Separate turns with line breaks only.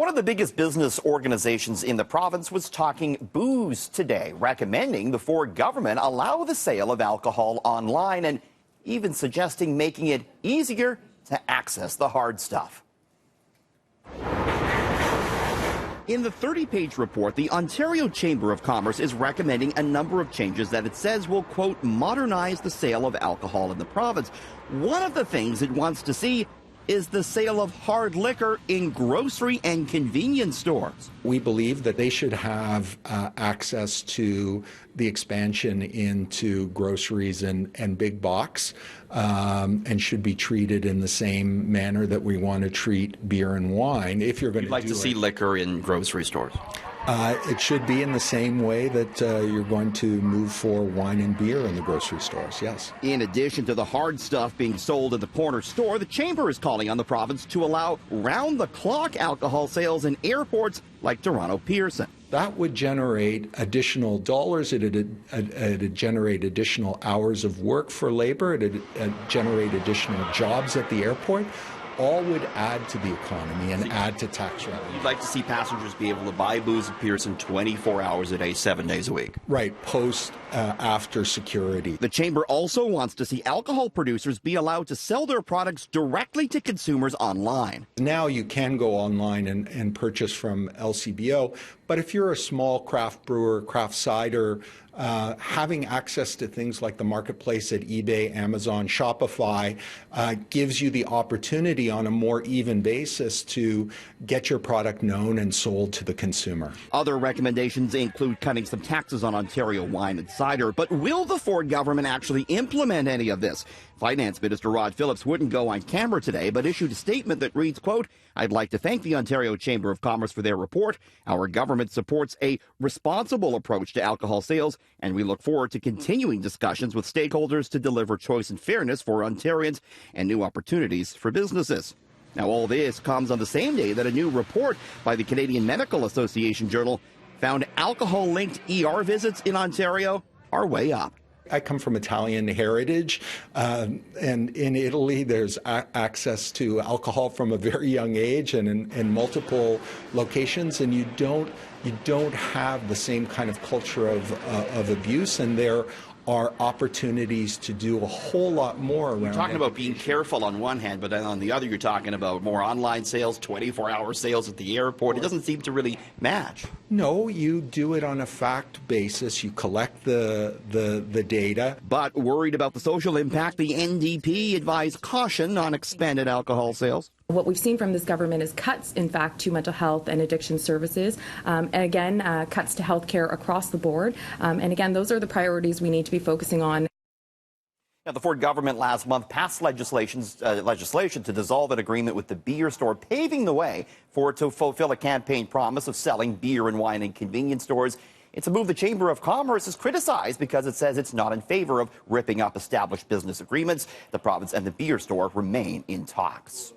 One of the biggest business organizations in the province was talking booze today, recommending the Ford government allow the sale of alcohol online and even suggesting making it easier to access the hard stuff. In the 30-page report, the Ontario Chamber of Commerce is recommending a number of changes that it says will, quote, modernize the sale of alcohol in the province. One of the things it wants to see is the sale of hard liquor in grocery and convenience stores.
We believe that they should have access to the expansion into groceries and big box and should be treated in the same manner that we want to treat beer and wine. If you're going
You'd like to see liquor in grocery stores?
It should be in the same way that you're going to move for wine and beer in the grocery stores, yes.
In addition to the hard stuff being sold in the corner store, the Chamber is calling on the province to allow round-the-clock alcohol sales in airports like Toronto Pearson.
That would generate additional dollars. It'd generate additional hours of work for labor. It'd generate additional jobs at the airport. All would add to the economy and add to tax revenue.
You'd like to see passengers be able to buy booze at Pearson 24 hours a day, 7 days a week.
Right, after security.
The Chamber also wants to see alcohol producers be allowed to sell their products directly to consumers online.
Now you can go online and purchase from LCBO, but if you're a small craft brewer, craft cider, having access to things like the marketplace at eBay, Amazon, Shopify gives you the opportunity on a more even basis to get your product known and sold to the consumer.
Other recommendations include cutting some taxes on Ontario wine and cider, but will the Ford government actually implement any of this? Finance Minister Rod Phillips wouldn't go on camera today, but issued a statement that reads, quote, I'd like to thank the Ontario Chamber of Commerce for their report. Our government supports a responsible approach to alcohol sales, and we look forward to continuing discussions with stakeholders to deliver choice and fairness for Ontarians and new opportunities for businesses. Now, all this comes on the same day that a new report by the Canadian Medical Association Journal found alcohol-linked ER visits in Ontario are way up.
I come from Italian heritage, and in Italy there's access to alcohol from a very young age and in multiple locations, and you don't have the same kind of culture of abuse, and there are opportunities to do a whole lot more around.
You're talking about being careful on one hand, but then on the other you're talking about more online sales, 24-hour sales at the airport. It doesn't seem to really match.
No, you do it on a fact basis. You collect the data.
But worried about the social impact, the NDP advised caution on expanded alcohol sales.
What we've seen from this government is cuts, in fact, to mental health and addiction services. And again, cuts to health care across the board. And again, those are the priorities we need to be focusing on.
Now, the Ford government last month passed legislation to dissolve an agreement with the beer store, paving the way for it to fulfill a campaign promise of selling beer and wine in convenience stores. It's a move the Chamber of Commerce has criticized because it says it's not in favor of ripping up established business agreements. The province and the beer store remain in talks.